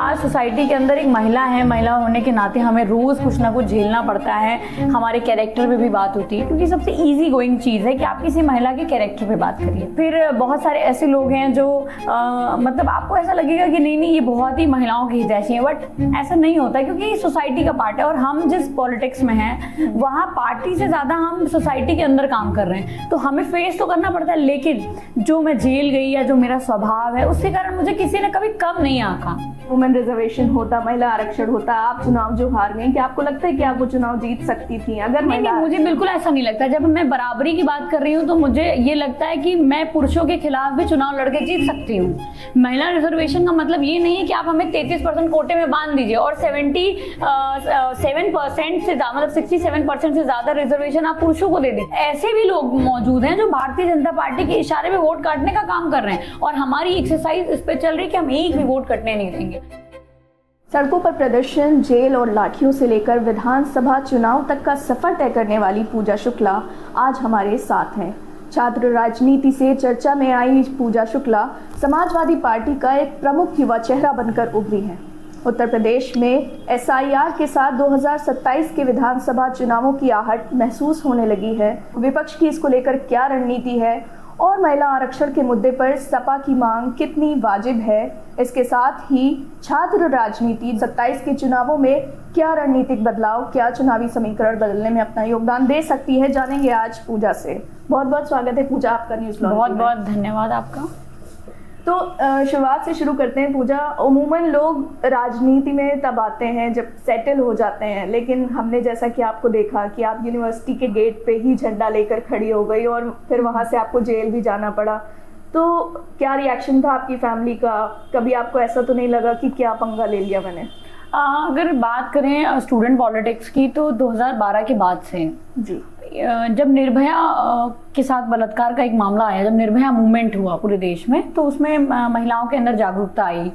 आज सोसाइटी के अंदर एक महिला है, महिला होने के नाते हमें रोज़ कुछ ना कुछ झेलना पड़ता है। हमारे कैरेक्टर पे भी बात होती है, क्योंकि सबसे इजी गोइंग चीज़ है कि आप किसी महिला के कैरेक्टर पे बात करिए। फिर बहुत सारे ऐसे लोग हैं जो मतलब आपको ऐसा लगेगा कि नहीं ये बहुत ही महिलाओं की जैसी है, बट ऐसा नहीं होता, क्योंकि सोसाइटी का पार्ट है। और हम जिस पॉलिटिक्स में हैं वहाँ पार्टी से ज़्यादा हम सोसाइटी के अंदर काम कर रहे हैं, तो हमें फेस तो करना पड़ता है। लेकिन जो मैं जेल गई या जो मेरा स्वभाव है, उसके कारण मुझे किसी ने कभी कम नहीं आंका। वुमेन रिजर्वेशन होता, महिला आरक्षण होता, आप चुनाव जो हार गई, क्या आपको लगता है कि आप वो चुनाव जीत सकती थी अगर नहीं, मुझे बिल्कुल ऐसा नहीं लगता। जब मैं बराबरी की बात कर रही हूँ तो मुझे ये लगता है कि मैं पुरुषों के खिलाफ भी चुनाव लड़के जीत सकती हूँ। महिला रिजर्वेशन का मतलब ये नहीं है कि आप हमें 33% कोटे में बांध दीजिए और 77% से मतलब 67% से ज्यादा रिजर्वेशन आप पुरुषों को दे दें। ऐसे भी लोग मौजूद हैं जो भारतीय जनता पार्टी के इशारे पे वोट काटने का काम कर रहे हैं, और हमारी एक्सरसाइज इस पे चल रही है कि हम एक भी वोट कटने नहीं देंगे। सड़कों पर प्रदर्शन, जेल और लाठियों से लेकर विधानसभा चुनाव तक का सफर तय करने वाली पूजा शुक्ला आज हमारे साथ हैं। छात्र राजनीति से चर्चा में आई पूजा शुक्ला समाजवादी पार्टी का एक प्रमुख युवा चेहरा बनकर उभरी हैं। उत्तर प्रदेश में SIR के साथ 2027 के विधानसभा चुनावों की आहट महसूस होने लगी है। विपक्ष की इसको लेकर क्या रणनीति है और महिला आरक्षण के मुद्दे पर सपा की मांग कितनी वाजिब है, इसके साथ ही छात्र राजनीति 27 के चुनावों में क्या रणनीतिक बदलाव, क्या चुनावी समीकरण बदलने में अपना योगदान दे सकती है, जानेंगे आज पूजा से। बहुत बहुत स्वागत है पूजा आपका न्यूज़ लॉन्च। बहुत बहुत धन्यवाद आपका। तो शुरुआत से शुरू करते हैं पूजा। उमूमन लोग राजनीति में तब आते हैं जब सेटल हो जाते हैं, लेकिन हमने जैसा कि आपको देखा कि आप यूनिवर्सिटी के गेट पे ही झंडा लेकर खड़ी हो गई और फिर वहाँ से आपको जेल भी जाना पड़ा। तो क्या रिएक्शन था आपकी फैमिली का? कभी आपको ऐसा तो नहीं लगा कि क्या पंगा ले लिया मैंने? अगर बात करें स्टूडेंट पॉलिटिक्स की तो 2012 के बाद से जी, जब निर्भया के साथ बलात्कार का एक मामला आया, जब निर्भया मूवमेंट हुआ पूरे देश में, तो उसमें महिलाओं के अंदर जागरूकता आई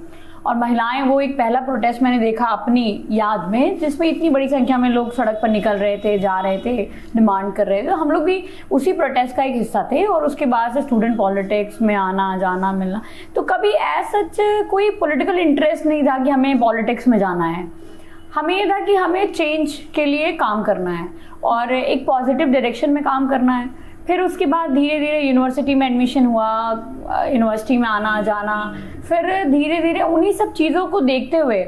और महिलाएं, वो एक पहला प्रोटेस्ट मैंने देखा अपनी याद में, जिसमें इतनी बड़ी संख्या में लोग सड़क पर निकल रहे थे, जा रहे थे, डिमांड कर रहे थे। हम लोग भी उसी प्रोटेस्ट का एक हिस्सा थे और उसके बाद से स्टूडेंट पॉलिटिक्स में आना जाना मिलना। तो कभी ऐसा कोई पॉलिटिकल इंटरेस्ट नहीं था कि हमें पॉलिटिक्स में जाना है। हमें ये था कि हमें चेंज के लिए काम करना है और एक पॉजिटिव डायरेक्शन में काम करना है। फिर उसके बाद धीरे धीरे यूनिवर्सिटी में एडमिशन हुआ, यूनिवर्सिटी में आना जाना, फिर धीरे धीरे उन्हीं सब चीज़ों को देखते हुए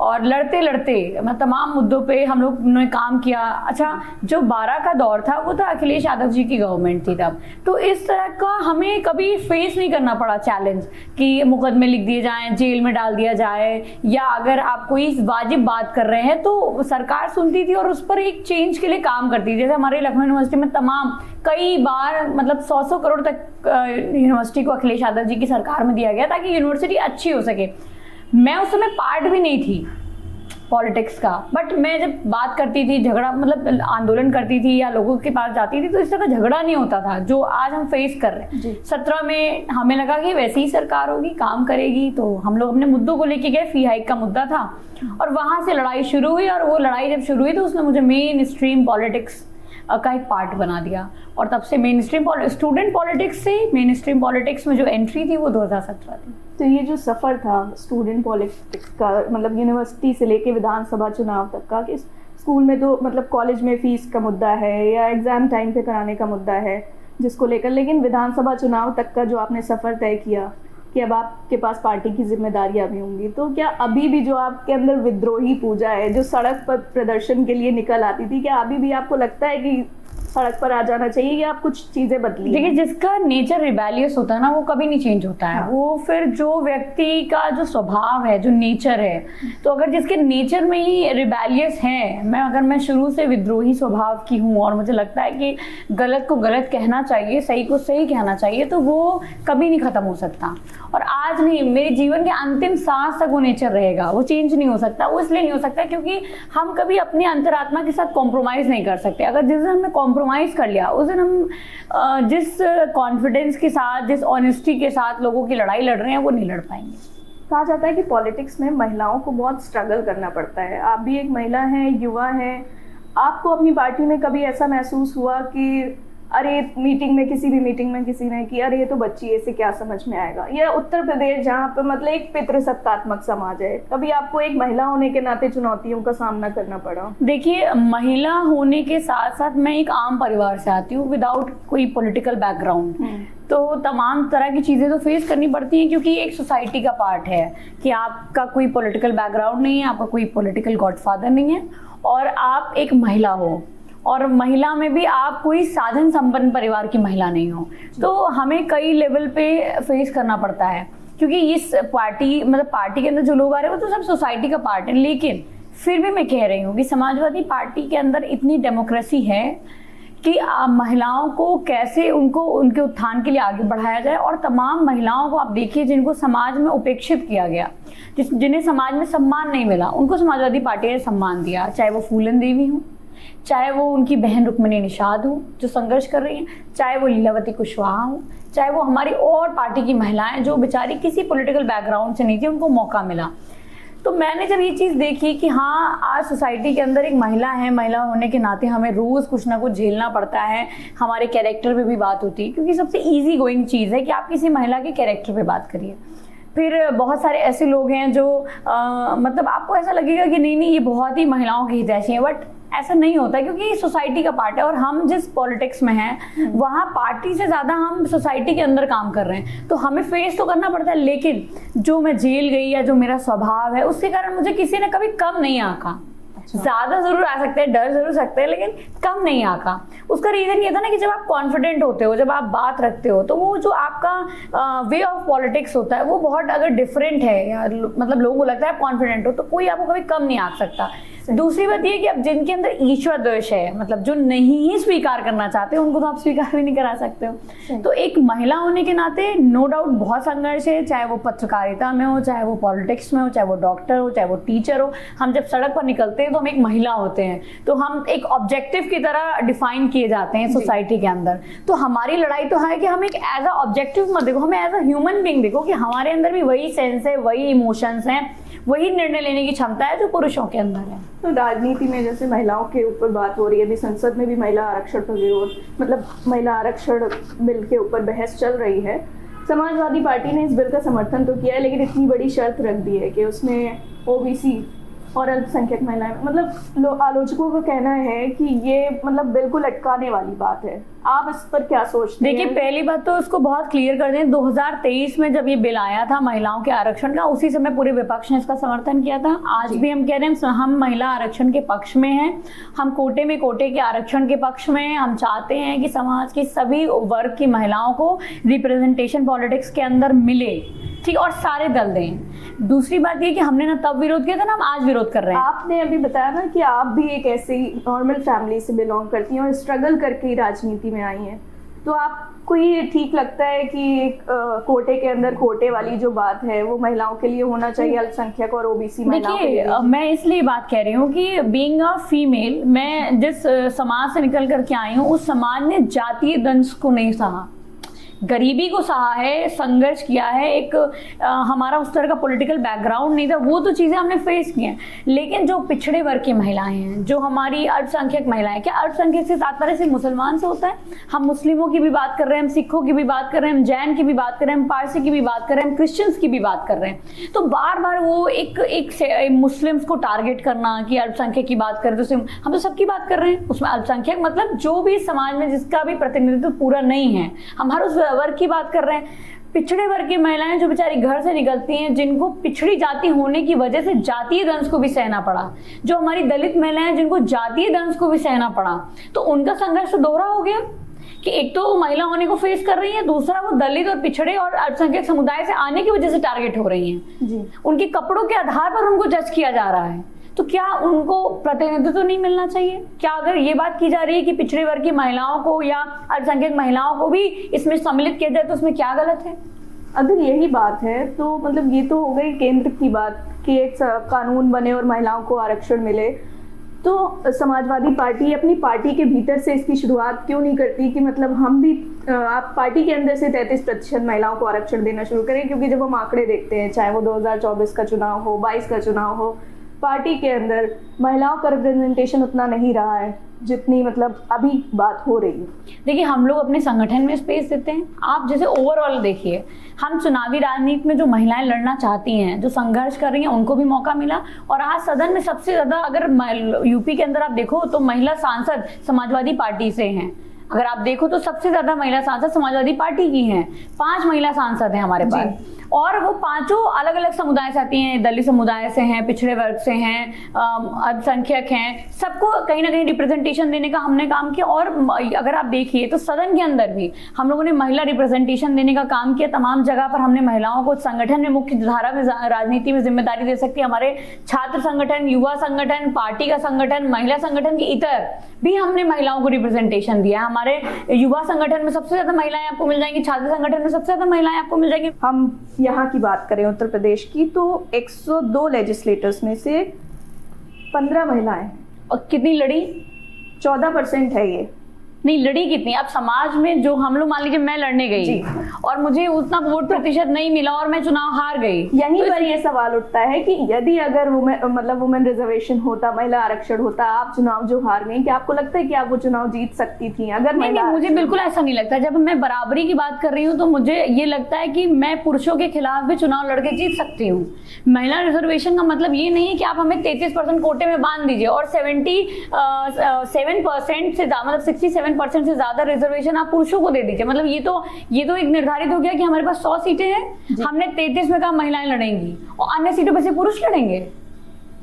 और लड़ते लड़ते तमाम मुद्दों पे हम लोग ने काम किया। अच्छा, जो 12 का दौर था वो था अखिलेश यादव जी की गवर्नमेंट थी तब, तो इस तरह का हमें कभी फेस नहीं करना पड़ा चैलेंज कि मुकदमे लिख दिए जाएं, जेल में डाल दिया जाए, या अगर आप कोई वाजिब बात कर रहे हैं तो सरकार सुनती थी और उस पर एक चेंज के लिए काम करती थी। जैसे हमारे लखनऊ यूनिवर्सिटी में तमाम कई बार 100 करोड़ तक यूनिवर्सिटी को अखिलेश यादव जी की सरकार में दिया गया ताकि यूनिवर्सिटी अच्छी हो सके। मैं उस समय पार्ट भी नहीं थी पॉलिटिक्स का, बट मैं जब बात करती थी, झगड़ा आंदोलन करती थी या लोगों के पास जाती थी, तो इस तरह का झगड़ा नहीं होता था जो आज हम फेस कर रहे हैं। 17 में हमें लगा कि वैसी ही सरकार होगी, काम करेगी, तो हम लोग अपने मुद्दों को लेके गए। फी हाइक का मुद्दा था और वहां से लड़ाई शुरू हुई, और वो लड़ाई जब शुरू हुई तो उसने मुझे मेन स्ट्रीम पॉलिटिक्स का एक पार्ट बना दिया, और तब से मेन स्ट्रीम स्टूडेंट पॉलिटिक्स से मेन स्ट्रीम पॉलिटिक्स में जो एंट्री थी वो 2017 थी। तो ये जो सफ़र था स्टूडेंट पॉलिटिक्स का, मतलब यूनिवर्सिटी से लेके विधानसभा चुनाव तक का, कि स्कूल में तो कॉलेज में फीस का मुद्दा है या एग्ज़ाम टाइम पे कराने का मुद्दा है जिसको लेकर, लेकिन विधानसभा चुनाव तक का जो आपने सफ़र तय किया कि अब आपके पास पार्टी की जिम्मेदारियां भी होंगी, तो क्या अभी भी जो आपके अंदर विद्रोही पूजा है, जो सड़क पर प्रदर्शन के लिए निकल आती थी, क्या अभी भी आपको लगता है कि सड़क पर आ जाना चाहिए या आप कुछ चीजें बदली? देखिए, जिसका नेचर रिबेलियस होता है ना, वो कभी नहीं चेंज होता है। वो फिर जो व्यक्ति का जो स्वभाव है, जो नेचर है, तो अगर जिसके नेचर में ही रिबेलियस है, अगर मैं शुरू से विद्रोही स्वभाव की हूँ और मुझे लगता है कि गलत को गलत कहना चाहिए, सही को सही कहना चाहिए, तो वो कभी नहीं खत्म हो सकता। और आज नहीं, मेरे जीवन के अंतिम सांस तक वो नेचर रहेगा, वो चेंज नहीं हो सकता। वो इसलिए नहीं हो सकता क्योंकि हम कभी अपनी अंतरात्मा के साथ कॉम्प्रोमाइज़ नहीं कर सकते। अगर जिस दिन हमने कॉम्प्रोमाइज़ कर लिया, उस दिन हम जिस कॉन्फिडेंस के साथ, जिस ऑनेस्टी के साथ लोगों की लड़ाई लड़ रहे हैं, वो नहीं लड़ पाएंगे। कहा जाता है कि पॉलिटिक्स में महिलाओं को बहुत स्ट्रगल करना पड़ता है। आप भी एक महिला हैं, युवा हैं, आपको अपनी पार्टी में कभी ऐसा महसूस हुआ कि अरे मीटिंग में, किसी भी मीटिंग में किसी ने कि अरे ये तो बच्ची है, इसे क्या समझ में आएगा। या उत्तर प्रदेश जहाँ पे मतलब एक पितृसत्तात्मक समाज है, कभी आपको एक महिला होने के नाते चुनौतियों का सामना करना पड़ा? देखिए, महिला होने के साथ साथ मैं एक आम परिवार से आती हूँ, विदाउट कोई पॉलिटिकल बैकग्राउंड। तो तमाम तरह की चीज़ें तो फेस करनी पड़ती हैं, क्योंकि एक सोसाइटी का पार्ट है कि आपका कोई पॉलिटिकल बैकग्राउंड नहीं है, आपका कोई पॉलिटिकल गॉडफादर नहीं है, और आप एक महिला हो, और महिला में भी आप कोई साधन संपन्न परिवार की महिला नहीं हो। तो हमें कई लेवल पे फेस करना पड़ता है, क्योंकि इस पार्टी के अंदर जो लोग आ रहे हैं वो तो सब सोसाइटी का पार्ट है। लेकिन फिर भी मैं कह रही हूँ कि समाजवादी पार्टी के अंदर इतनी डेमोक्रेसी है कि महिलाओं को कैसे उनके उत्थान के लिए आगे बढ़ाया जाए। और तमाम महिलाओं को आप देखिए जिनको समाज में उपेक्षित किया गया, जिन्हें समाज में सम्मान नहीं मिला, उनको समाजवादी पार्टी ने सम्मान दिया। चाहे वो फूलन देवी हो, चाहे वो उनकी बहन रुक्मिणी निषाद हो जो संघर्ष कर रही हैं, चाहे वो लीलावती कुशवाहा हो, चाहे वो हमारी और पार्टी की महिलाएं जो बेचारी किसी पॉलिटिकल बैकग्राउंड से नहीं थी, उनको मौका मिला। तो मैंने जब ये चीज़ देखी कि हाँ, आज सोसाइटी के अंदर एक महिला है, महिला होने के नाते हमें रोज़ कुछ ना कुछ झेलना पड़ता है, हमारे कैरेक्टर पे भी बात होती है, क्योंकि सबसे ईजी गोइंग चीज़ है कि आप किसी महिला के कैरेक्टर पे बात करिए। फिर बहुत सारे ऐसे लोग हैं जो मतलब आपको ऐसा लगेगा कि नहीं ये बहुत ही महिलाओं की हितैषी है, बट ऐसा नहीं होता, क्योंकि सोसाइटी का पार्ट है। और हम जिस पॉलिटिक्स में हैं वहाँ पार्टी से ज़्यादा हम सोसाइटी के अंदर काम कर रहे हैं, तो हमें फेस तो करना पड़ता है। लेकिन जो मैं जेल गई या जो मेरा स्वभाव है, उसके कारण मुझे किसी ने कभी कम नहीं आंका। ज्यादा जरूर आ सकते हैं, डर जरूर सकते हैं, लेकिन कम नहीं आका। उसका रीजन ये था ना कि जब आप कॉन्फिडेंट होते हो, जब आप बात रखते हो, तो वो जो आपका वे ऑफ पॉलिटिक्स होता है वो बहुत अगर डिफरेंट है, या मतलब लोगों को लगता है आप कॉन्फिडेंट हो, तो कोई आपको कभी कम नहीं आंक सकता। दूसरी बात ये कि अब जिनके अंदर ईश्वर द्वेष है, मतलब जो नहीं ही स्वीकार करना चाहते, उनको तो आप स्वीकार भी नहीं करा सकते हो। तो एक महिला होने के नाते नो डाउट बहुत संघर्ष है, चाहे वो पत्रकारिता में हो, चाहे वो पॉलिटिक्स में हो, चाहे वो डॉक्टर हो, चाहे वो टीचर हो। हम जब सड़क पर निकलते हैं तो हम एक महिला होते हैं, तो हम एक ऑब्जेक्टिव की तरह डिफाइन किए जाते हैं सोसाइटी के अंदर। तो हमारी लड़ाई तो है कि हम एक एज अ ऑब्जेक्टिव मत देखो, हमें एज अ ह्यूमन बीइंग देखो, कि हमारे अंदर भी वही सेंस है, वही इमोशंस हैं, वही निर्णय लेने की क्षमता है जो पुरुषों के अंदर है। तो राजनीति में जैसे महिलाओं के ऊपर बात हो रही है, अभी संसद में भी महिला आरक्षण पर विरोध, मतलब महिला आरक्षण बिल के ऊपर बहस चल रही है। समाजवादी पार्टी ने इस बिल का समर्थन तो किया है, लेकिन इतनी बड़ी शर्त रख दी है कि उसमें ओबीसी और अल्पसंख्यक महिलाएं, मतलब आलोचकों का कहना है कि ये मतलब बिल्कुल अटकाने वाली बात है। आप इस पर क्या सोचते हैं? देखिए, पहली बात तो उसको बहुत क्लियर कर दें, 2023 में जब ये बिल आया था महिलाओं के आरक्षण का, उसी समय पूरे विपक्ष ने इसका समर्थन किया था। आज भी हम कह रहे हैं हम महिला आरक्षण के पक्ष में हैं, हम कोटे के आरक्षण के पक्ष में हैं। हम चाहते हैं कि समाज की सभी वर्ग की महिलाओं को रिप्रेजेंटेशन पॉलिटिक्स के अंदर मिले, ठीक, और सारे दल दें। दूसरी बात ये कि हमने ना तब विरोध किया था ना हम आज विरोध कर रहे हैं। आपने अभी बताया ना कि आप भी एक ऐसी नॉर्मल फैमिली से बिलोंग करती हैं और स्ट्रगल करके राजनीति में आई हैं, तो आपको ये ठीक लगता है कि कोटे के अंदर कोटे वाली जो बात है वो महिलाओं के लिए होना चाहिए, अल्पसंख्यक और ओबीसी महिलाओं के लिए? देखिए, मैं इसलिए बात कह रही हूँ कि बीइंग अ फीमेल, मैं जिस समाज से निकल करके आई हूँ, उस समाज ने जातीय दंश को नहीं सहा, गरीबी को सहा है, संघर्ष किया है। एक हमारा उस तरह का पॉलिटिकल बैकग्राउंड नहीं था, वो तो चीज़ें हमने फेस की हैं। लेकिन जो पिछड़े वर्ग की महिलाएं हैं, जो हमारी अल्पसंख्यक महिलाएं, क्या अल्पसंख्यक से तात्पर्य से मुसलमान से होता है? हम मुस्लिमों की भी बात कर रहे हैं, हम सिखों की भी बात कर रहे हैं, हम जैन की भी बात कर रहे हैं, हम पारसी की भी बात कर रहे हैं, हम क्रिश्चियंस की भी बात कर रहे हैं। तो बार बार वो एक मुस्लिम्स को टारगेट करना कि अल्पसंख्यक की बात करें, तो हम तो सबकी बात कर रहे हैं। उसमें अल्पसंख्यक मतलब जो भी समाज में जिसका भी प्रतिनिधित्व पूरा नहीं है, हम हर उस वर्ग की बात कर रहे हैं। पिछड़े वर्ग की महिलाएं जो बेचारी घर से निकलती हैं, जिनको पिछड़ी जाति होने की वजह से जातीय दंश को भी सहना पड़ा, जो हमारी दलित महिलाएं जिनको जातीय दंश को भी सहना पड़ा, तो उनका संघर्ष तो दोहरा हो गया कि एक तो वो महिला होने को फेस कर रही है, दूसरा वो दलित और पिछड़े और अल्पसंख्यक समुदाय से आने की वजह से टारगेट हो रही हैं जी। उनके कपड़ों के आधार पर उनको जज किया जा रहा है। तो क्या उनको प्रतिनिधित्व तो नहीं मिलना चाहिए? क्या अगर ये बात की जा रही है कि पिछड़े वर्ग की महिलाओं को या अल्पसंख्यक महिलाओं को भी इसमें सम्मिलित किया जाए, तो उसमें क्या गलत है? अगर यही बात है तो मतलब ये तो हो गई केंद्र की बात कि एक कानून बने और महिलाओं को आरक्षण मिले, तो समाजवादी पार्टी अपनी पार्टी के भीतर से इसकी शुरुआत क्यों नहीं करती कि मतलब हम भी आप पार्टी के अंदर से 33% महिलाओं को आरक्षण देना शुरू करें? क्योंकि जब हम आंकड़े देखते हैं, चाहे वो 2024 का चुनाव हो, 22 का चुनाव हो, पार्टी के अंदर महिलाओं का रिप्रेजेंटेशन उतना नहीं रहा है जितनी मतलब अभी बात हो रही है। देखिए, हम लोग अपने संगठन में स्पेस देते हैं। आप जैसे ओवरऑल देखिए, हम चुनावी राजनीति में जो महिलाएं लड़ना चाहती हैं, जो संघर्ष कर रही हैं, उनको भी मौका मिला। और आज सदन में सबसे ज्यादा अगर यूपी के अंदर आप देखो तो महिला सांसद समाजवादी पार्टी से हैं। अगर आप देखो तो सबसे ज्यादा महिला सांसद समाजवादी पार्टी की हैं। 5 महिला सांसद हैं हमारे पास, और वो पांचों अलग अलग समुदाय से आती हैं। दलित समुदाय से हैं, पिछड़े वर्ग से हैं, अल्पसंख्यक हैं। सबको कहीं ना कहीं रिप्रेजेंटेशन देने का हमने काम किया। और अगर आप देखिए तो सदन के अंदर भी हम लोगों ने महिला रिप्रेजेंटेशन देने का काम किया। तमाम जगह पर हमने महिलाओं को संगठन में, मुख्य धारा में, राजनीति में जिम्मेदारी दे सकती है। हमारे छात्र संगठन, युवा संगठन, पार्टी का संगठन, महिला संगठन के इतर भी हमने महिलाओं को रिप्रेजेंटेशन दिया। हमारे युवा संगठन में सबसे ज्यादा महिलाएं आपको मिल जाएंगी, छात्र संगठन में सबसे ज्यादा महिलाएं आपको मिल जाएंगी। हम यहाँ की बात करें उत्तर प्रदेश की, तो 102 लेजिस्लेटर्स में से 15 महिलाएं। और कितनी लड़ी? 14% है ये। नहीं, लड़ी कितनी? अब समाज में जो हम लोग, मान लीजिए मैं लड़ने गई और मुझे उतना वोट प्रतिशत नहीं मिला और मैं चुनाव हार गई, यहीं पर ये सवाल उठता है कि यदि अगर वुमेन रिजर्वेशन होता, महिला आरक्षण होता, आप चुनाव जो हार गई, क्या आपको लगता है कि आप वो चुनाव जीत सकती थी? अगर नहीं, मुझे बिल्कुल ऐसा नहीं लगता। जब मैं बराबरी की बात कर रही हूँ तो मुझे ये लगता है कि मैं पुरुषों के खिलाफ भी चुनाव लड़के जीत सकती हूँ। महिला रिजर्वेशन का मतलब ये नहीं है कि आप हमें 33% कोटे में बांध दीजिए और 77% से मतलब 67% से ज्यादा रिजर्वेशन आप पुरुषों को दे दीजिए। मतलब ये तो एक निर्धारित हो गया कि हमारे पास 100 सीटें हैं, हमने 33 में कहा महिलाएं लड़ेंगी और अन्य सीटों पर से पुरुष लड़ेंगे।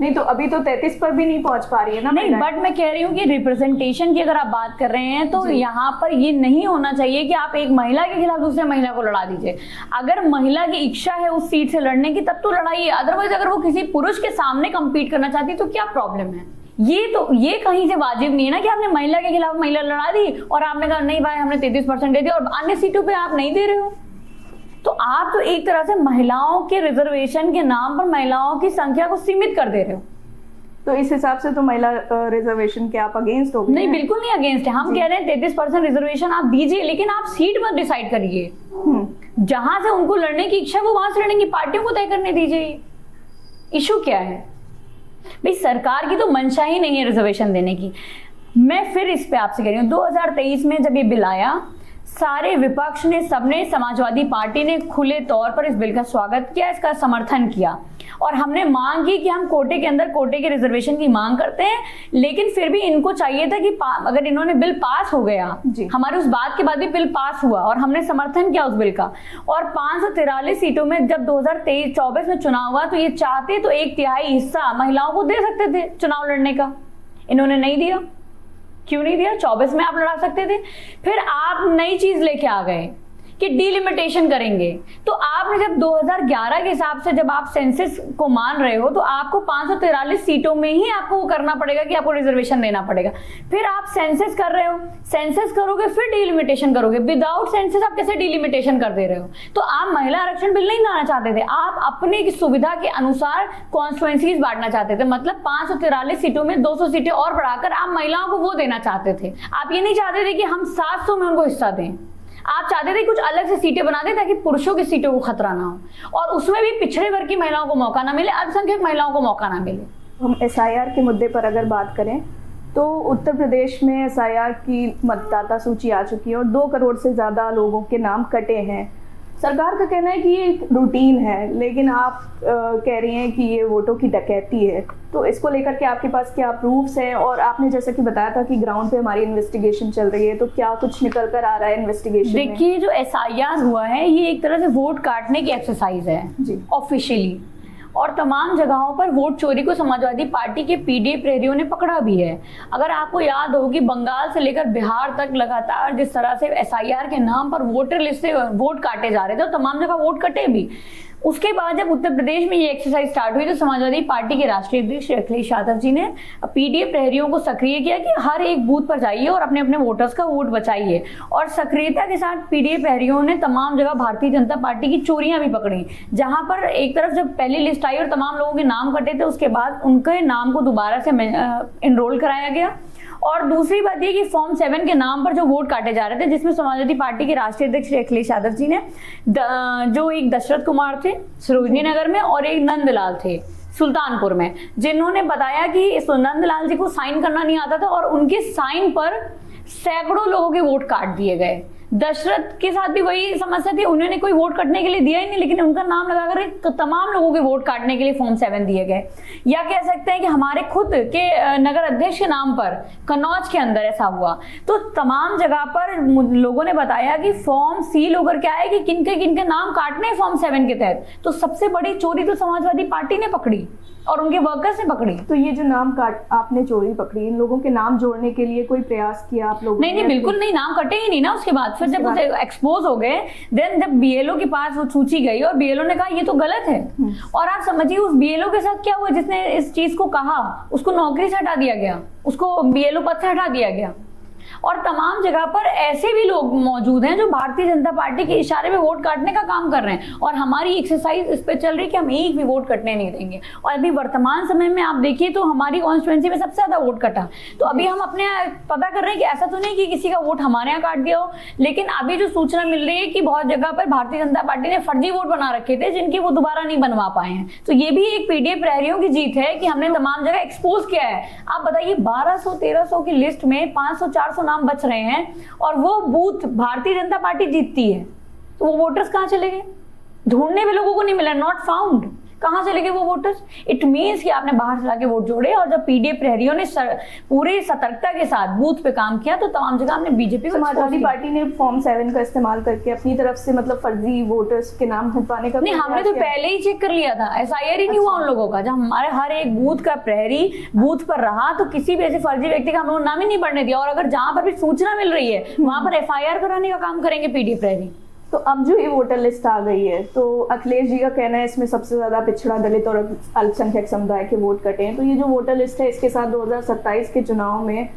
नहीं, तो अभी तो 33 पर भी नहीं पहुंच पा रही है ना। नहीं, बट मैं कह रही हूँ कि रिप्रेजेंटेशन की अगर आप बात कर रहे हैं तो यहाँ पर ये नहीं होना चाहिए कि आप एक महिला के खिलाफ दूसरे महिला को लड़ा दीजिए। अगर महिला की इच्छा है उस सीट से लड़ने की, तब तो लड़ाइए। अदरवाइज अगर वो किसी पुरुष के सामने कम्पीट करना चाहती है तो क्या प्रॉब्लम है? ये कहीं से वाजिब नहीं है ना कि आपने महिला के खिलाफ महिला लड़ा दी और आपने कहा नहीं भाई हमने 33% दे दिया और अन्य सीटों पे आप नहीं दे रहे हो। तो आप तो एक तरह से महिलाओं के रिजर्वेशन के नाम पर महिलाओं की संख्या को सीमित कर दे रहे हो। तो इस हिसाब से तो महिला रिजर्वेशन के आप अगेंस्ट हो गए? नहीं, बिल्कुल नहीं अगेंस्ट है। हम कह रहे हैं 33% रिजर्वेशन आप दीजिए, लेकिन आप सीट मत डिसाइड करिए। जहां से उनको लड़ने की इच्छा वो वहां से लड़ेंगी, पार्टियों को तय करने दीजिए। इशू क्या है भाई? सरकार की तो मंशा ही नहीं है रिजर्वेशन देने की। मैं फिर इस पे आपसे कह रही हूँ, 2023 में जब ये बिल आया, सारे विपक्ष ने, सबने, समाजवादी पार्टी ने खुले तौर पर इस बिल का स्वागत किया, इसका समर्थन किया और हमने मांग की कि हम कोटे के अंदर कोटे के रिजर्वेशन की मांग करते हैं। लेकिन फिर भी इनको चाहिए था कि अगर इन्होंने बिल पास हो गया, हमारे उस बात के बाद भी बिल पास हुआ और हमने समर्थन किया उस बिल का। और 543 सीटों में जब 2023-24 में चुनाव हुआ तो ये चाहते तो 1/3 हिस्सा महिलाओं को दे सकते थे चुनाव लड़ने का। इन्होंने नहीं दिया। क्यों नहीं दिया? 24 में आप लड़ा सकते थे। फिर आप नई चीज लेके आ गए कि डिलिमिटेशन करेंगे। तो आपने जब 2011 के हिसाब से जब आप सेंसस को मान रहे हो तो आपको 543 सीटों में ही आपको वो करना पड़ेगा कि आपको रिजर्वेशन देना पड़ेगा। फिर आप सेंसस कर रहे हो, सेंसस करोगे फिर डिलिमिटेशन करोगे। विदाउट सेंसस आप कैसे डिलिमिटेशन कर दे रहे हो? तो आप महिला आरक्षण बिल नहीं लाना चाहते थे, आप अपने सुविधा के अनुसार कॉन्स्टिट्यूएंसीज बांटना चाहते थे। मतलब 543 सीटों में 200 सीटें और बढ़ाकर आप महिलाओं को वो देना चाहते थे। आप ये नहीं चाहते थे कि हम 700 में उनको हिस्सा दें। आप चाहते थे कुछ अलग से सीटें बना दें ताकि पुरुषों की सीटों को खतरा ना हो और उसमें भी पिछड़े वर्ग की महिलाओं को मौका ना मिले, अल्पसंख्यक महिलाओं को मौका ना मिले। हम SIR के मुद्दे पर अगर बात करें तो उत्तर प्रदेश में SIR की मतदाता सूची आ चुकी है और 2 करोड़ से ज़्यादा लोगों के नाम कटे हैं। सरकार का कहना है कि ये एक रूटीन है, लेकिन आप कह रही हैं कि ये वोटों की डकैती है। तो इसको लेकर के आपके पास क्या प्रूफ्स हैं? और आपने जैसा कि बताया था कि ग्राउंड पे हमारी इन्वेस्टिगेशन चल रही है, तो क्या कुछ निकल कर आ रहा है इन्वेस्टिगेशन में? देखिए, जो SIR हुआ है ये एक तरह से वोट काटने की एक्सरसाइज है ऑफिशियली, और तमाम जगहों पर वोट चोरी को समाजवादी पार्टी के पीडीए प्रहरियों ने पकड़ा भी है। अगर आपको याद हो कि बंगाल से लेकर बिहार तक लगातार जिस तरह से SIR के नाम पर वोटर लिस्ट से वोट काटे जा रहे थे और तमाम जगह वोट कटे भी। उसके बाद जब उत्तर प्रदेश में ये एक्सरसाइज स्टार्ट हुई तो समाजवादी पार्टी के राष्ट्रीय अध्यक्ष अखिलेश यादव जी ने पीडीए प्रहरियों को सक्रिय किया कि हर एक बूथ पर जाइए और अपने अपने वोटर्स का वोट बचाइए। और सक्रियता के साथ पीडीए प्रहरियों ने तमाम जगह भारतीय जनता पार्टी की चोरियां भी पकड़ी, जहां पर एक तरफ जब पहली लिस्ट आई और तमाम लोगों के नाम कटे थे, उसके बाद उनके नाम को दोबारा से एनरोल कराया गया। और दूसरी बात ये कि फॉर्म 7 के नाम पर जो वोट काटे जा रहे थे, जिसमें समाजवादी पार्टी के राष्ट्रीय अध्यक्ष अखिलेश यादव जी ने जो एक दशरथ कुमार थे सरोजनी नगर में और एक नंदलाल थे सुल्तानपुर में, जिन्होंने बताया कि इस नंदलाल जी को साइन करना नहीं आता था और उनके साइन पर सैकड़ों लोगों के वोट काट दिए गए। दशरथ के साथ भी वही समस्या थी, उन्होंने कोई वोट काटने के लिए दिया ही नहीं, लेकिन उनका नाम लगाकर तमाम लोगों के वोट काटने के लिए फॉर्म 7 दिए गए। या कह सकते हैं कि हमारे खुद के नगर अध्यक्ष के नाम पर कन्नौज के अंदर ऐसा हुआ। तो तमाम जगह पर लोगों ने बताया कि फॉर्म सील होकर क्या है कि किनके नाम काटने फॉर्म 7 के तहत। तो सबसे बड़ी चोरी तो समाजवादी पार्टी ने पकड़ी और उनके वर्कर्स ने पकड़ी। तो ये जो नाम काट आपने चोरी पकड़ी, इन लोगों के नाम जोड़ने के लिए कोई प्रयास किया आप लोगों ने? नहीं, बिल्कुल नहीं, नाम कटे ही नहीं ना। उसके बाद फिर जब एक्सपोज हो गए, देन जब बीएलओ के पास वो सूची गई और बीएलओ ने कहा ये तो गलत है। और आप समझिए उस बीएलओ के साथ क्या हुआ जिसने इस चीज को कहा, उसको नौकरी से हटा दिया गया, उसको बीएलओ पद से हटा दिया गया। और तमाम जगह पर ऐसे भी लोग मौजूद हैं जो भारतीय जनता पार्टी के इशारे पे वोट काटने का काम कर रहे हैं। और हमारी एक्सरसाइज इस पे चल रही है कि हम एक भी वोट कटने नहीं देंगे। और अभी वर्तमान समय में आप देखिए तो हमारी कॉन्स्टिट्यूएंसी में सबसे ज्यादा वोट कटा। तो अभी हम अपने पता कर रहे हैं कि ऐसा तो नहीं कि किसी का वोट हमारे यहाँ काट दिया हो, लेकिन अभी जो सूचना मिल रही है कि बहुत जगह पर भारतीय जनता पार्टी ने फर्जी वोट बना रखे थे जिनकी वो दोबारा नहीं बनवा पाए हैं। तो ये भी एक पीडीए प्रहरियों की जीत है कि हमने तमाम जगह एक्सपोज किया है। आप बताइए 1200-1300 की लिस्ट में 500-400 नाम बच रहे हैं और वो बूथ भारतीय जनता पार्टी जीतती है। तो वो वोटर्स कहां चले गए? ढूंढने में लोगों को नहीं मिला, नॉट फाउंड। कहां चले गए वो वोटर्स? इट मींस कि आपने बाहर से लाके वोट जोड़े। और जब पीडीए प्रहरियों ने पूरी सतर्कता के साथ बूथ पे काम किया तो तमाम जगह हमने बीजेपी को समाजवादी पार्टी ने फॉर्म 7 का इस्तेमाल करके अपनी तरफ से मतलब फर्जी वोटर्स के नाम हटवाने का नहीं, हमने तो पहले ही चेक कर लिया था। एसआईआर ही नहीं हुआ उन लोगों का। जब हमारे हर एक बूथ का प्रहरी बूथ पर रहा तो किसी भी ऐसे फर्जी व्यक्ति का हम लोग नाम ही नहीं पढ़ने दिया। और अगर जहां पर भी सूचना मिल रही है वहां पर एफआईआर कराने का काम करेंगे पीडीए प्रहरी। तो अब जो ये वोटर लिस्ट आ गई है तो अखिलेश जी का कहना है इसमें सबसे ज्यादा पिछड़ा, दलित और अल्पसंख्यक समुदाय के वोट कटे हैं। तो ये जो वोटर लिस्ट है इसके साथ 2027 के चुनाव में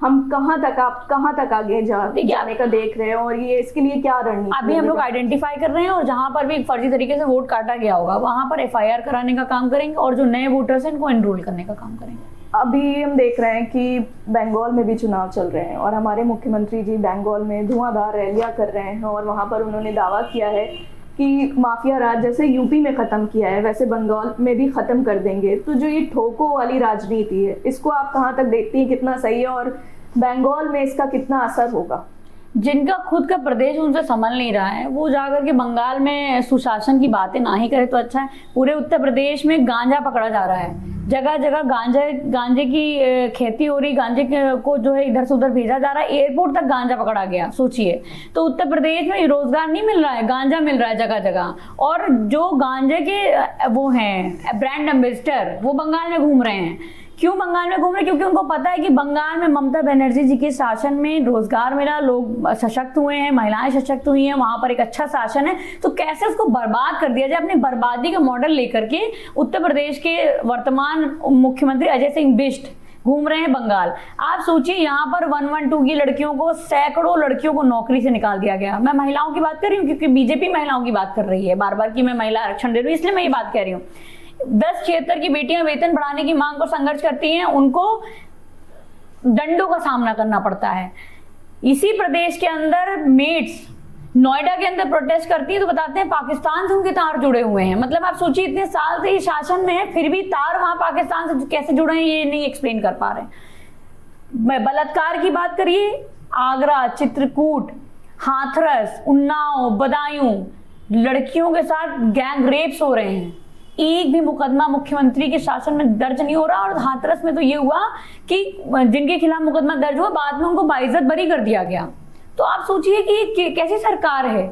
हम कहाँ तक आगे जाने का देख रहे हैं और ये इसके लिए क्या रणनीति? अभी हम लोग आइडेंटिफाई कर रहे हैं और जहां पर भी फर्जी तरीके से वोट काटा गया होगा वहां पर एफआईआर कराने का काम करेंगे और जो नए वोटर्स हैं इनको एनरोल करने का काम करेंगे। अभी हम देख रहे हैं कि बंगाल में भी चुनाव चल रहे हैं और हमारे मुख्यमंत्री जी बंगाल में धुआंधार रैलियां कर रहे हैं और वहां पर उन्होंने दावा किया है कि माफिया राज जैसे यूपी में खत्म किया है वैसे बंगाल में भी खत्म कर देंगे। तो जो ये ठोको वाली राजनीति है इसको आप कहाँ तक देखती हैं, कितना सही है और बंगाल में इसका कितना असर होगा? जिनका खुद का प्रदेश उनसे संभल नहीं रहा है वो जाकर के बंगाल में सुशासन की बातें ना ही करे तो अच्छा है। पूरे उत्तर प्रदेश में गांजा पकड़ा जा रहा है, जगह जगह गांजे की खेती हो रही, गांजे को जो है इधर से उधर भेजा जा रहा है, एयरपोर्ट तक गांजा पकड़ा गया। सोचिए, तो उत्तर प्रदेश में रोजगार नहीं मिल रहा है, गांजा मिल रहा है जगह जगह। और जो गांजे के वो हैं ब्रांड एम्बेसडर वो बंगाल में घूम रहे हैं। क्यों बंगाल में घूम रहे हैं? क्योंकि उनको पता है कि बंगाल में ममता बनर्जी जी के शासन में रोजगार मिला, लोग सशक्त हुए हैं, महिलाएं सशक्त हुई हैं, वहां पर एक अच्छा शासन है। तो कैसे उसको बर्बाद कर दिया जाए? अपने बर्बादी का मॉडल लेकर के उत्तर प्रदेश के वर्तमान मुख्यमंत्री अजय सिंह बिष्ट घूम रहे हैं बंगाल। आप सोचिए यहाँ पर 112 की लड़कियों को, सैकड़ों लड़कियों को नौकरी से निकाल दिया गया। मैं महिलाओं की बात कर रही हूँ क्योंकि बीजेपी महिलाओं की बात कर रही है बार बार कि मैं महिला आरक्षण दे रही हूँ, इसलिए मैं ये बात कह रही हूँ। 1076 की बेटियां वेतन बढ़ाने की मांग पर संघर्ष करती हैं, उनको दंडों का सामना करना पड़ता है। इसी प्रदेश के अंदर मेट्स नोएडा के अंदर प्रोटेस्ट करती है तो बताते हैं पाकिस्तान से उनके तार जुड़े हुए हैं। मतलब आप सोचिए इतने साल से ये शासन में है फिर भी तार वहां पाकिस्तान से कैसे जुड़े हैं ये नहीं एक्सप्लेन कर पा रहे। बलात्कार की बात करिए, आगरा, चित्रकूट, हाथरस, उन्नाव, बदायूं, लड़कियों के साथ गैंग रेप्स हो रहे हैं। एक भी मुकदमा मुख्यमंत्री के शासन में दर्ज नहीं हो रहा। और हाथरस में तो ये हुआ कि जिनके खिलाफ मुकदमा दर्ज हुआ बाद में उनको बाइज्जत बरी कर दिया गया। तो आप सोचिए कि कैसी सरकार है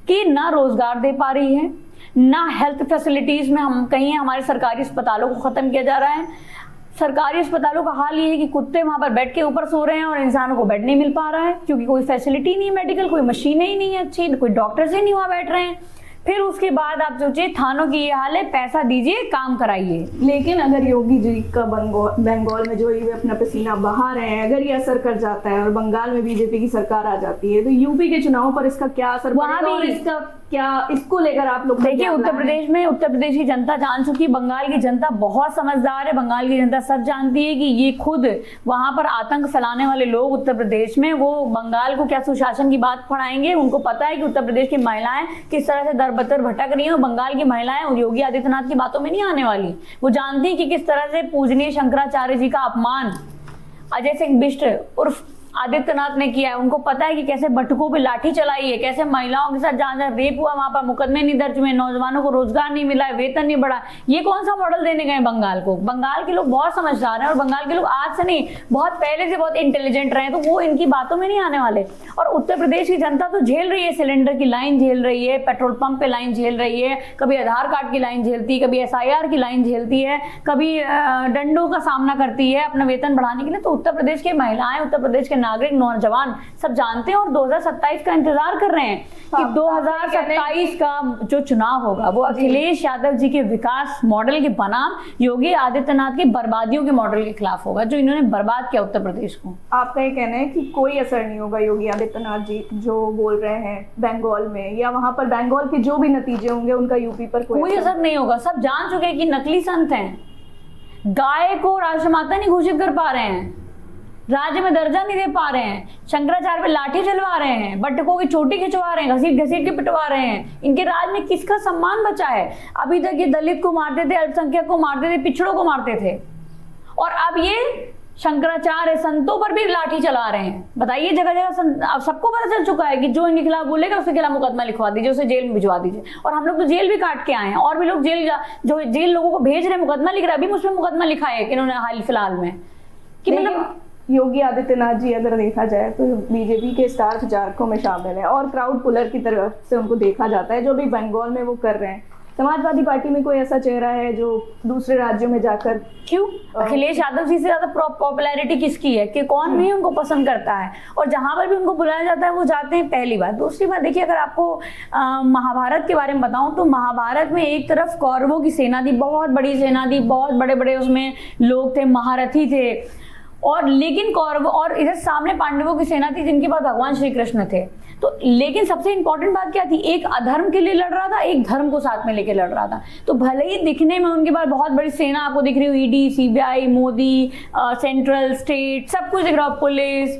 कि ना रोजगार दे पा रही है, ना हेल्थ फैसिलिटीज में हम कहीं हमारे सरकारी अस्पतालों को खत्म किया जा रहा है। सरकारी अस्पतालों का हाल ये है कि कुत्ते वहां पर बेड के ऊपर सो रहे हैं और इंसानों को बेड नहीं मिल पा रहा है क्योंकि कोई फैसिलिटी नहीं है मेडिकल, कोई मशीनें ही नहीं है अच्छी, कोई डॉक्टर्स ही नहीं वहां बैठ रहे हैं। फिर उसके बाद आप सोचिए थानों की ये हाल है, पैसा दीजिए काम कराइए। लेकिन अगर योगी जी का बंगाल में जो ये अपना पसीना बहा रहे हैं अगर ये असर कर जाता है और बंगाल में बीजेपी की सरकार आ जाती है तो यूपी के चुनाव पर इसका क्या असर वहां पड़ेगा? भी और इसका क्या इसको लेकर आप लोग देखिए, उत्तर प्रदेश की जनता जान चुकी, बंगाल की जनता बहुत समझदार है। बंगाल की जनता सब जानती है कि ये खुद वहां पर आतंक फैलाने वाले लोग उत्तर प्रदेश में, वो बंगाल को क्या सुशासन की बात पढ़ाएंगे। उनको पता है कि उत्तर प्रदेश की महिलाएं किस तरह से दरबदर भटक रही हैं, और बंगाल की महिलाएं योगी आदित्यनाथ की बातों में नहीं आने वाली। वो जानती है कि किस तरह से पूजनीय शंकराचार्य जी का अपमान अजय सिंह बिष्ट उर्फ आदित्यनाथ ने किया है। उनको पता है कि कैसे बटुकों पे लाठी चलाई है, कैसे महिलाओं के साथ जहां रेप हुआ वहां पर मुकदमे नहीं दर्ज हुए, नौजवानों को रोजगार नहीं मिला है, वेतन नहीं बढ़ा। ये कौन सा मॉडल देने गए बंगाल को? बंगाल के लोग बहुत समझदार हैं, और बंगाल के लोग आज से नहीं, बहुत पहले से बहुत इंटेलिजेंट रहे, तो वो इनकी बातों में नहीं आने वाले। और उत्तर प्रदेश की जनता तो झेल रही है, सिलेंडर की लाइन झेल रही है, पेट्रोल पंप पे लाइन झेल रही है, कभी आधार कार्ड की लाइन झेलती है, कभी SIR की लाइन झेलती है, कभी दंडों का सामना करती है अपना वेतन बढ़ाने के लिए। तो उत्तर प्रदेश की महिलाएं, उत्तर प्रदेश के नागरिक, नौजवान सब जानते हैं, और 2027 का इंतजार कर रहे हैं कि 2027 का जो चुनाव होगा वो अखिलेश यादव जी के विकास मॉडल के बनाम योगी आदित्यनाथ की बर्बादियों के मॉडल के खिलाफ होगा, जो इन्होंने बर्बाद किया उत्तर प्रदेश को। आपका ये कहना है कि कोई असर नहीं होगा योगी आदित्यनाथ जी जो बोल रहे हैं बंगाल में, या वहां पर बंगाल के जो भी नतीजे होंगे उनका यूपी पर कोई असर नहीं होगा। सब जान चुके हैं कि नकली संत हैं, गाय को राष्ट्रमाता नहीं घोषित कर पा रहे हैं, राज्य में दर्जा नहीं दे पा रहे हैं, शंकराचार्य पे लाठी चलवा रहे हैं, बटुकों की चोटी खिंचवा रहे हैं, घसीट घसीट के पिटवा रहे हैं। इनके राज में किसका सम्मान बचा है? अभी तक ये दलित को मारते थे, अल्पसंख्यक को मारते थे, पिछड़ों को मारते थे, और अब ये शंकराचार्य संतों पर भी लाठी चला रहे हैं। बताइए, जगह जगह अब सबको पता चल चुका है कि जो इनके खिलाफ बोलेगा उसके खिलाफ मुकदमा लिखवा दीजिए, उसे जेल में भिजवा दीजिए। और हम लोग तो जेल भी काट के आए हैं, और भी लोग जो जेल लोगों को भेज रहे हैं, मुकदमा लिख रहे हैं। अभी मुझ पर मुकदमा लिखा है कि इन्होंने हाल फिलहाल में, कि मतलब योगी आदित्यनाथ जी अगर देखा जाए तो बीजेपी के स्टार प्रचारकों में शामिल है, और क्राउड पुलर की तरफ से उनको देखा जाता है, जो भी बंगाल में वो कर रहे हैं। समाजवादी पार्टी में कोई ऐसा चेहरा है जो दूसरे राज्यों में जाकर, क्यों अखिलेश यादव जी से ज्यादा पॉपुलैरिटी किसकी है? कि कौन भी उनको पसंद करता है, और जहां पर भी उनको बुलाया जाता है वो जाते हैं। पहली बात। दूसरी बात, देखिए, अगर आपको महाभारत के बारे में बताऊं तो महाभारत में एक तरफ कौरवों की सेना थी, बहुत बड़ी सेना थी, बहुत बड़े बड़े उसमें लोग थे, महारथी थे, और लेकिन कौरव, और इधर सामने पांडवों की सेना थी जिनके पास भगवान श्री कृष्ण थे। तो लेकिन सबसे इंपॉर्टेंट बात क्या थी? एक अधर्म के लिए लड़ रहा था, एक धर्म को साथ में लेके लड़ रहा था। तो भले ही दिखने में उनके पास बहुत बड़ी सेना आपको दिख रही हो, ED, CBI, Modi, central, state, सब कुछ दिख रहा हो, पुलिस,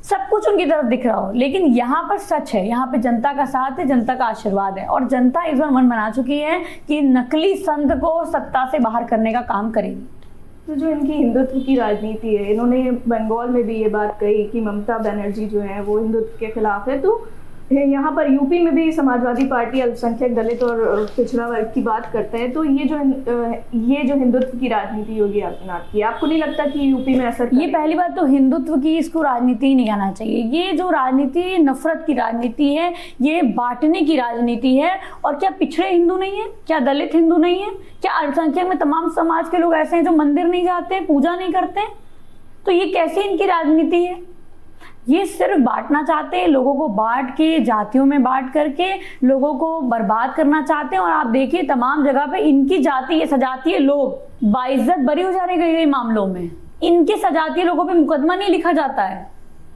सब कुछ उनकी तरफ दिख रहा हो, लेकिन यहाँ पर सच है, यहाँ पे जनता का साथ है, जनता का आशीर्वाद है, और जनता इस बार मन बना चुकी है कि नकली संत को सत्ता से बाहर करने का काम करेगी। तो जो इनकी हिंदुत्व की राजनीति है, इन्होंने बंगाल में भी ये बात कही कि ममता बनर्जी जो है वो हिंदुत्व के खिलाफ है, तो यहाँ पर यूपी में भी समाजवादी पार्टी अल्पसंख्यक, दलित और पिछड़ा वर्ग की बात करते हैं। तो ये जो हिंदुत्व की राजनीति योगी आदित्यनाथ की, आपको नहीं लगता कि यूपी में असर? ये पहली बात तो हिंदुत्व की इसको राजनीति ही नहीं कहना चाहिए। ये जो राजनीति नफरत की राजनीति है, ये बांटने की राजनीति है। और क्या पिछड़े हिंदू नहीं है? क्या दलित हिंदू नहीं है? क्या अल्पसंख्यक में तमाम समाज के लोग ऐसे हैं जो मंदिर नहीं जाते, पूजा नहीं करते? तो ये कैसी इनकी राजनीति है? ये सिर्फ बांटना चाहते हैं, लोगों को बांट के, जातियों में बांट करके लोगों को बर्बाद करना चाहते हैं। और आप देखिए तमाम जगह पे इनकी जाति, सजातीय लोग बाइज्जत बरी हो जा रहे कई मामलों में। इनके सजातीय लोगों पे मुकदमा नहीं लिखा जाता है।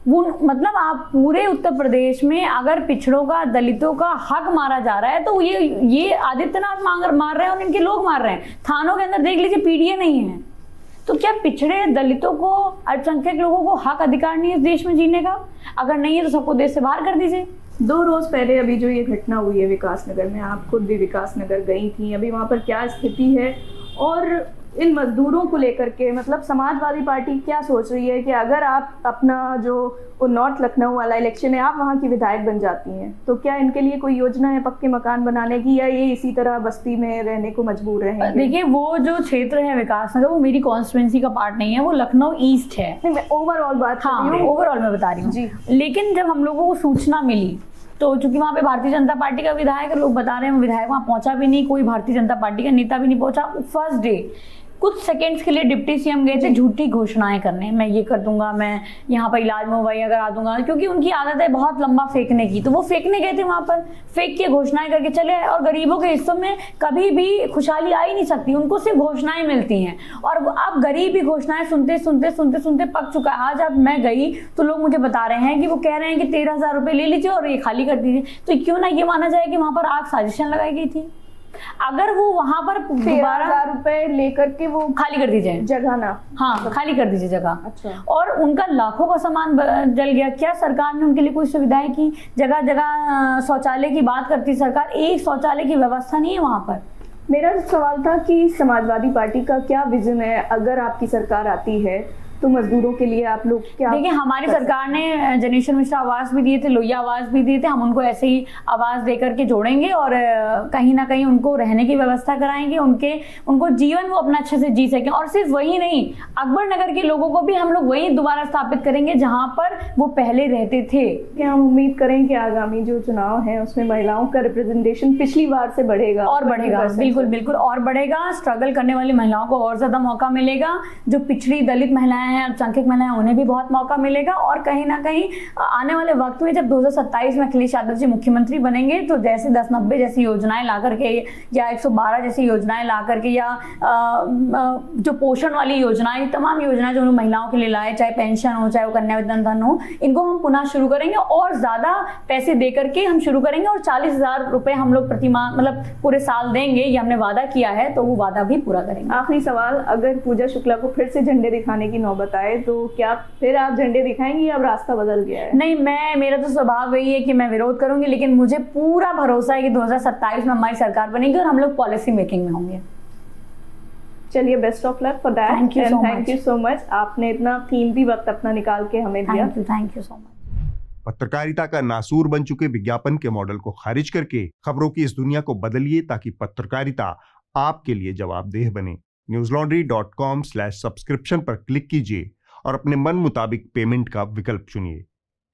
वो मतलब आप पूरे उत्तर प्रदेश में अगर पिछड़ों का, दलितों का हक मारा जा रहा है तो ये आदित्यनाथ मार रहे हैं और इनके लोग मार रहे हैं। थानों के अंदर देख लीजिए PDA नहीं है। तो क्या पिछड़े दलितों को, अल्पसंख्यक लोगों को हक अधिकार नहीं है इस देश में जीने का? अगर नहीं है तो सबको देश से बाहर कर दीजिए। 2 रोज पहले अभी जो ये घटना हुई है विकासनगर में, आप खुद भी विकासनगर गई थी, अभी वहाँ पर क्या स्थिति है? और इन मजदूरों को लेकर के मतलब समाजवादी पार्टी क्या सोच रही है कि अगर आप अपना जो नॉर्थ लखनऊ वाला इलेक्शन है, आप वहाँ की विधायक बन जाती हैं, तो क्या इनके लिए कोई योजना है पक्के मकान बनाने की, या ये इसी तरह बस्ती में रहने को मजबूर रहेंगे? देखिए, वो जो क्षेत्र है विकासनगर, वो मेरी कॉन्स्टिट्यूंसी का पार्ट नहीं है, वो लखनऊ ईस्ट है। नहीं, मैं ओवरऑल बात कर रही हूँ। ओवरऑल मैं बता रही हूँ जी। लेकिन जब हम लोगों को सूचना मिली तो चूंकि वहाँ पे भारतीय जनता पार्टी का विधायक, लोग बता रहे हैं विधायक वहाँ पहुंचा भी नहीं, कोई भारतीय जनता पार्टी का नेता भी नहीं पहुंचा। फर्स्ट डे कुछ सेकंड्स के लिए डिप्टी सीएम गए थे झूठी घोषणाएं करने, मैं ये कर दूंगा, मैं यहाँ पर इलाज मुहैया करा दूंगा, क्योंकि उनकी आदत है बहुत लंबा फेंकने की। तो वो फेंकने गए थे, वहां पर फेंक के घोषणाएं करके चले। और गरीबों के हिस्सों में कभी भी खुशहाली आ ही नहीं सकती, उनको सिर्फ घोषणाएं मिलती हैं। और अब गरीब भी घोषणाएं सुनते सुनते सुनते सुनते पक चुका है। आज अब मैं गई तो लोग मुझे बता रहे हैं कि वो कह रहे हैं कि 13,000 रुपए ले लीजिए और ये खाली कर दीजिए। तो क्यों ना ये माना जाए कि वहां पर आग साजिशन लगाई गई थी। अगर वो वहां पर 13,000 रुपए लेकर के वो खाली कर दीजिए जगह ना, हाँ खाली कर दीजिए जगह। अच्छा। और उनका लाखों का सामान जल गया। क्या सरकार ने उनके लिए कोई सुविधाएं की? जगह जगह शौचालय की बात करती सरकार, एक शौचालय की व्यवस्था नहीं है वहां पर। मेरा सवाल था कि समाजवादी पार्टी का क्या विजन है अगर आपकी सरकार आती है तो मजदूरों के लिए आप लोग क्या? देखिए, हमारी सरकार ने जनेश्वर मिश्रा आवास भी दिए थे, लोहिया आवास भी दिए थे। हम उनको ऐसे ही आवास देकर के जोड़ेंगे और कहीं ना कहीं उनको रहने की व्यवस्था कराएंगे, उनको जीवन वो अपना अच्छे से जी सकें। और सिर्फ वही नहीं, अकबर नगर के लोगों को भी हम लोग वहीं दोबारा स्थापित करेंगे जहां पर वो पहले रहते थे। क्या हम उम्मीद करें कि आगामी जो चुनाव है उसमें महिलाओं का रिप्रेजेंटेशन पिछली बार से बढ़ेगा? और बढ़ेगा, बिल्कुल बिल्कुल और बढ़ेगा। स्ट्रगल करने वाली महिलाओं को और ज्यादा मौका मिलेगा। जो पिछड़ी दलित महिलाएं हैं, अल्पसंख्यक महिलाएं, उन्हें भी बहुत मौका मिलेगा। और कहीं ना कहीं आने वाले वक्त में जब 2027 में अखिलेश यादव जी मुख्यमंत्री बनेंगे तो जैसे 1090 जैसी योजनाएं ला करके या 112 जैसी योजनाएं ला करके या जो पोषण वाली योजनाएं, तमाम योजनाएं जो महिलाओं के लिए लाए, चाहे पेंशन हो, चाहे वो कन्या धन हो, इनको हम पुनः शुरू करेंगे और ज्यादा पैसे दे करके हम शुरू करेंगे। और 40,000 रुपए हम लोग प्रति माह मतलब पूरे साल देंगे, ये हमने वादा किया है, तो वो वादा भी पूरा करेंगे। आखिरी सवाल, अगर पूजा शुक्ला को फिर से झंडे दिखाने की नौबत आए तो क्या फिर आप झंडे दिखाएंगी या अब रास्ता बदल गया है? नहीं, मेरा तो स्वभाव यही है कि मैं विरोध करूंगी, लेकिन मुझे पूरा भरोसा है कि 2027 में हमारी सरकार बनेगी और हम लोग पॉलिसी मेकिंग में होंगे। चलिए, best of luck for that. Thank you so much. आपने इतना कीमती वक्त अपना निकाल के हमें दिया। Thank you so much. पत्रकारिता का नासूर बन चुके विज्ञापन के मॉडल को खारिज करके खबरों की इस दुनिया को बदलिए ताकि पत्रकारिता आपके लिए जवाबदेह बने। newslaundry.com/subscription पर क्लिक कीजिए और अपने मन मुताबिक पेमेंट का विकल्प चुनिए,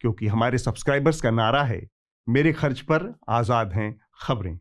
क्योंकि हमारे सब्सक्राइबर्स का नारा है, मेरे खर्च पर आजाद हैं खबरें।